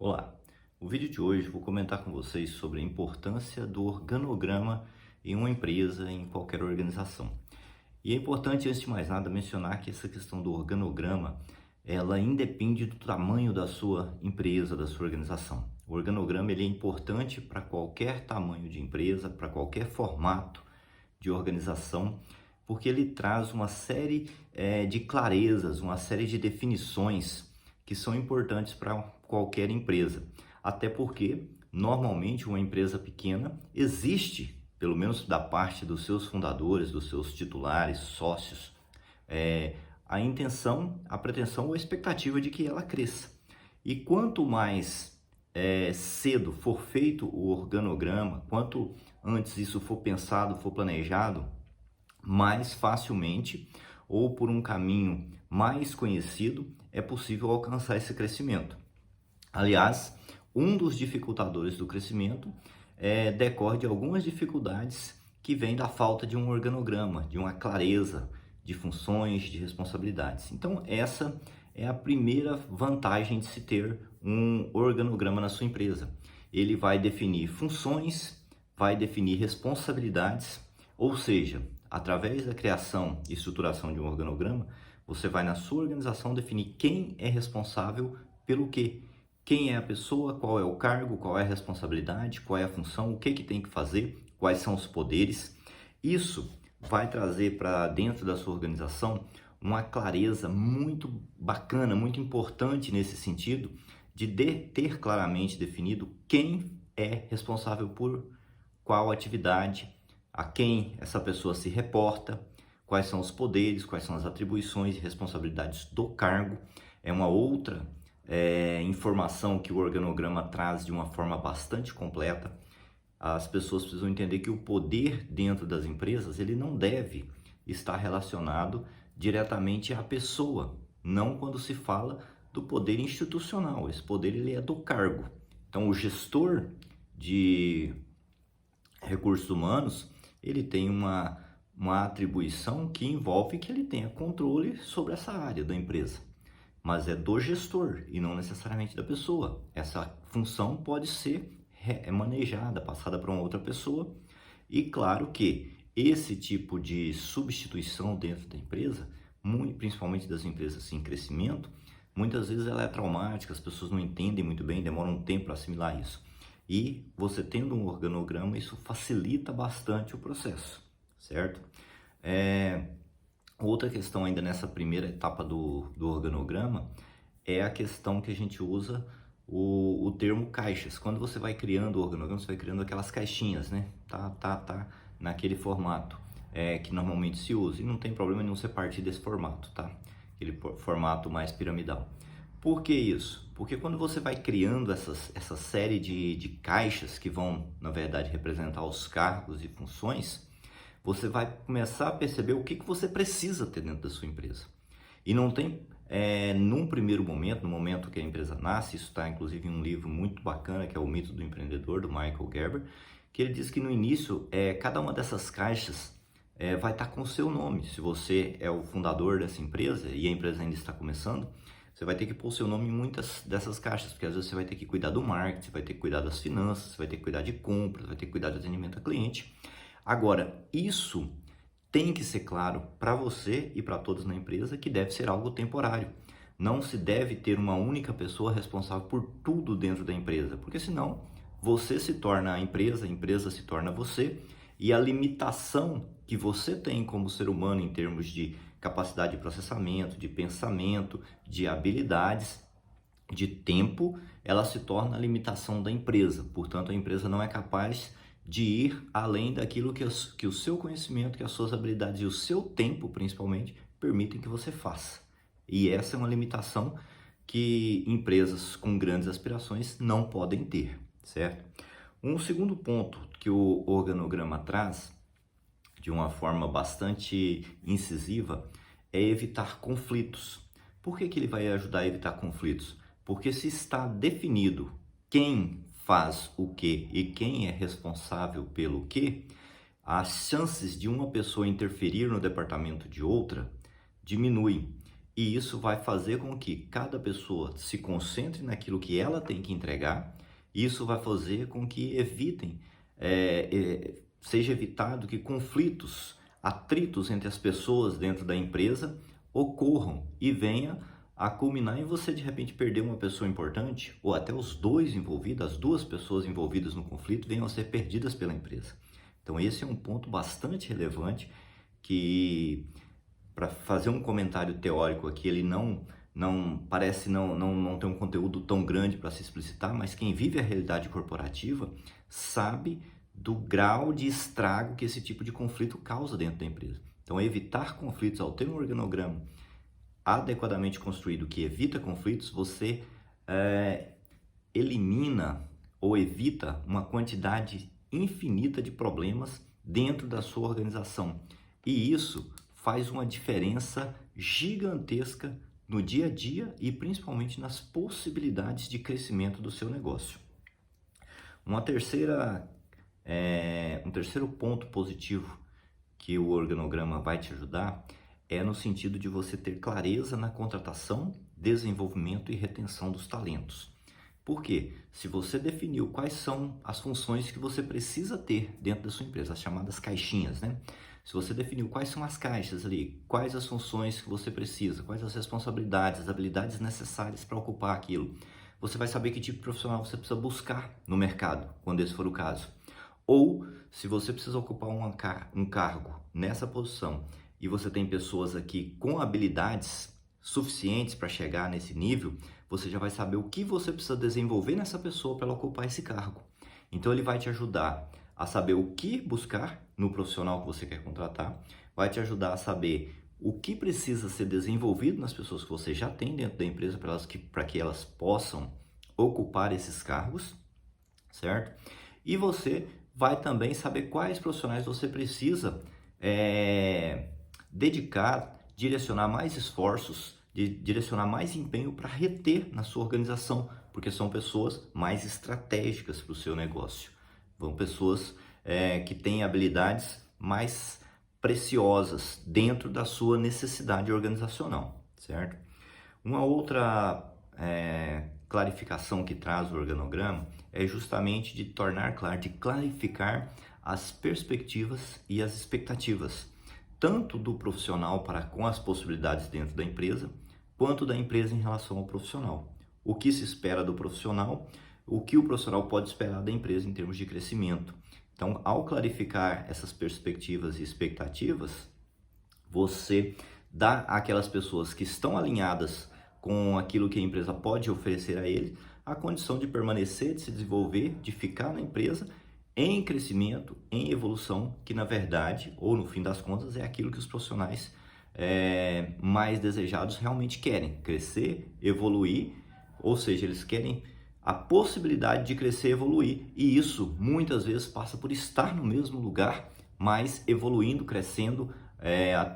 Olá, no vídeo de hoje vou comentar com vocês sobre a importância do organograma em uma empresa, em qualquer organização. E é importante, antes de mais nada, mencionar que essa questão do organograma, ela independe do tamanho da sua empresa, da sua organização. O organograma ele é importante para qualquer tamanho de empresa, para qualquer formato de organização, porque ele traz uma série de clarezas, uma série de definições que são importantes para qualquer empresa. Até porque, normalmente, uma empresa pequena existe, pelo menos da parte dos seus fundadores, dos seus titulares, sócios, a intenção, a pretensão ou a expectativa de que ela cresça. E quanto mais cedo for feito o organograma, quanto antes isso for pensado, for planejado, mais facilmente ou por um caminho mais conhecido é possível alcançar esse crescimento. Aliás, um dos dificultadores do crescimento decorre de algumas dificuldades que vêm da falta de um organograma, de uma clareza de funções, de responsabilidades. Então, essa é a primeira vantagem de se ter um organograma na sua empresa. Ele vai definir funções, vai definir responsabilidades, ou seja, através da criação e estruturação de um organograma, você vai na sua organização definir quem é responsável pelo quê. Quem é a pessoa, qual é o cargo, qual é a responsabilidade, qual é a função, o que tem que fazer, quais são os poderes. Isso vai trazer para dentro da sua organização uma clareza muito bacana, muito importante nesse sentido, de ter claramente definido quem é responsável por qual atividade, a quem essa pessoa se reporta, quais são os poderes, quais são as atribuições e responsabilidades do cargo. É uma outra informação que o organograma traz de uma forma bastante completa. As pessoas precisam entender que o poder dentro das empresas ele não deve estar relacionado diretamente à pessoa, não quando se fala do poder institucional. Esse poder ele é do cargo. Então, o gestor de recursos humanos ele tem uma atribuição que envolve que ele tenha controle sobre essa área da empresa, mas é do gestor e não necessariamente da pessoa. Essa função pode ser manejada, passada para uma outra pessoa, e claro que esse tipo de substituição dentro da empresa, principalmente das empresas em crescimento, muitas vezes ela é traumática, as pessoas não entendem muito bem, demoram um tempo para assimilar isso. E você tendo um organograma, isso facilita bastante o processo, certo? Outra questão ainda nessa primeira etapa do organograma é a questão que a gente usa o termo caixas. Quando você vai criando o organograma, você vai criando aquelas caixinhas, né? Tá naquele formato que normalmente se usa. E não tem problema nenhum você partir desse formato, tá? Aquele formato mais piramidal. Por que isso? Porque quando você vai criando essa série de caixas que vão, na verdade, representar os cargos e funções, você vai começar a perceber o que você precisa ter dentro da sua empresa. E não tem, num primeiro momento, no momento que a empresa nasce, isso está inclusive em um livro muito bacana, que é O Mito do Empreendedor, do Michael Gerber, que ele diz que no início, cada uma dessas caixas vai estar com o seu nome. Se você é o fundador dessa empresa e a empresa ainda está começando, você vai ter que pôr o seu nome em muitas dessas caixas, porque às vezes você vai ter que cuidar do marketing, você vai ter que cuidar das finanças, você vai ter que cuidar de compras, vai ter que cuidar do atendimento ao cliente. Agora, isso tem que ser claro para você e para todos na empresa que deve ser algo temporário. Não se deve ter uma única pessoa responsável por tudo dentro da empresa, porque senão você se torna a empresa se torna você, e a limitação que você tem como ser humano em termos de capacidade de processamento, de pensamento, de habilidades, de tempo, ela se torna a limitação da empresa. Portanto, a empresa não é capaz de ir além daquilo que o seu conhecimento, que as suas habilidades e o seu tempo, principalmente, permitem que você faça. E essa é uma limitação que empresas com grandes aspirações não podem ter, certo? Um segundo ponto que o organograma traz, de uma forma bastante incisiva, é evitar conflitos. Por que ele vai ajudar a evitar conflitos? Porque se está definido quem faz o que e quem é responsável pelo que, as chances de uma pessoa interferir no departamento de outra diminuem. e isso vai fazer com que cada pessoa se concentre naquilo que ela tem que entregar. Isso vai fazer com que seja evitado que conflitos, atritos entre as pessoas dentro da empresa ocorram e venha a culminar em você de repente perder uma pessoa importante, ou até os dois envolvidos, as duas pessoas envolvidas no conflito venham a ser perdidas pela empresa. Então esse é um ponto bastante relevante que, para fazer um comentário teórico aqui, ele não parece não ter um conteúdo tão grande para se explicitar, mas quem vive a realidade corporativa sabe do grau de estrago que esse tipo de conflito causa dentro da empresa. Então, evitar conflitos ao ter um organograma adequadamente construído que evita conflitos, você elimina ou evita uma quantidade infinita de problemas dentro da sua organização. E isso faz uma diferença gigantesca no dia a dia e principalmente nas possibilidades de crescimento do seu negócio. Um terceiro ponto positivo que o organograma vai te ajudar é no sentido de você ter clareza na contratação, desenvolvimento e retenção dos talentos. Por quê? Se você definiu quais são as funções que você precisa ter dentro da sua empresa, as chamadas caixinhas, né? Se você definiu quais são as caixas ali, quais as funções que você precisa, quais as responsabilidades, as habilidades necessárias para ocupar aquilo, você vai saber que tipo de profissional você precisa buscar no mercado, quando esse for o caso. Ou, se você precisa ocupar um cargo nessa posição e você tem pessoas aqui com habilidades suficientes para chegar nesse nível, você já vai saber o que você precisa desenvolver nessa pessoa para ela ocupar esse cargo. Então, ele vai te ajudar a saber o que buscar no profissional que você quer contratar, vai te ajudar a saber o que precisa ser desenvolvido nas pessoas que você já tem dentro da empresa para que elas possam ocupar esses cargos, certo? E você vai também saber quais profissionais você precisa dedicar, direcionar mais esforços, direcionar mais empenho para reter na sua organização, porque são pessoas mais estratégicas para o seu negócio. São pessoas que têm habilidades mais preciosas dentro da sua necessidade organizacional, certo? Uma outra clarificação que traz o organograma é justamente de tornar claro, de clarificar as perspectivas e as expectativas, tanto do profissional para com as possibilidades dentro da empresa, quanto da empresa em relação ao profissional. O que se espera do profissional, o que o profissional pode esperar da empresa em termos de crescimento. Então, ao clarificar essas perspectivas e expectativas, você dá àquelas pessoas que estão alinhadas com aquilo que a empresa pode oferecer a eles a condição de permanecer, de se desenvolver, de ficar na empresa em crescimento, em evolução, que na verdade, ou no fim das contas, é aquilo que os profissionais mais desejados realmente querem: crescer, evoluir, ou seja, eles querem a possibilidade de crescer e evoluir, e isso muitas vezes passa por estar no mesmo lugar, mas evoluindo, crescendo,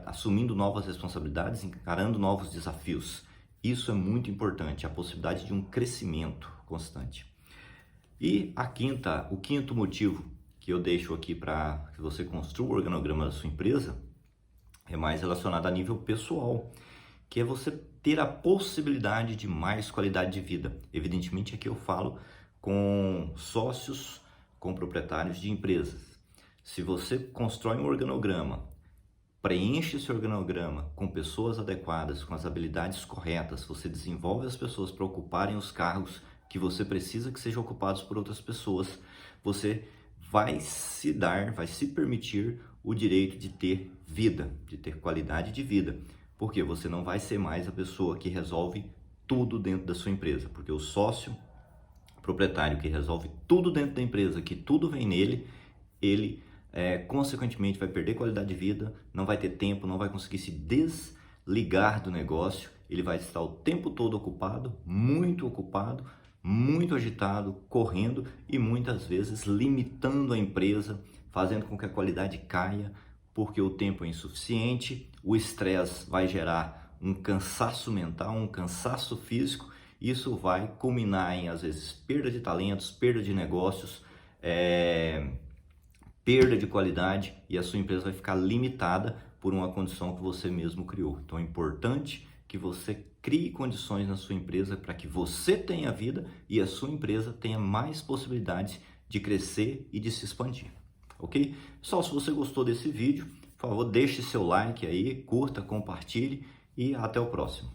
assumindo novas responsabilidades, encarando novos desafios. Isso é muito importante, a possibilidade de um crescimento constante. E o quinto motivo que eu deixo aqui para que você construa o organograma da sua empresa é mais relacionado a nível pessoal, que é você ter a possibilidade de mais qualidade de vida. Evidentemente, aqui eu falo com sócios, com proprietários de empresas. Se você constrói um organograma, preenche esse organograma com pessoas adequadas, com as habilidades corretas, você desenvolve as pessoas para ocuparem os cargos que você precisa que sejam ocupados por outras pessoas, você vai se permitir o direito de ter vida, de ter qualidade de vida. Porque você não vai ser mais a pessoa que resolve tudo dentro da sua empresa, porque o sócio proprietário que resolve tudo dentro da empresa, que tudo vem nele, ele consequentemente vai perder qualidade de vida, não vai ter tempo, não vai conseguir se desligar do negócio, ele vai estar o tempo todo ocupado, muito agitado, correndo e muitas vezes limitando a empresa, fazendo com que a qualidade caia, porque o tempo é insuficiente, o estresse vai gerar um cansaço mental, um cansaço físico, e isso vai culminar em, às vezes, perda de talentos, perda de negócios, perda de qualidade, e a sua empresa vai ficar limitada por uma condição que você mesmo criou. Então é importante que você crie condições na sua empresa para que você tenha vida e a sua empresa tenha mais possibilidades de crescer e de se expandir, ok? Pessoal, se você gostou desse vídeo, por favor, deixe seu like aí, curta, compartilhe e até o próximo.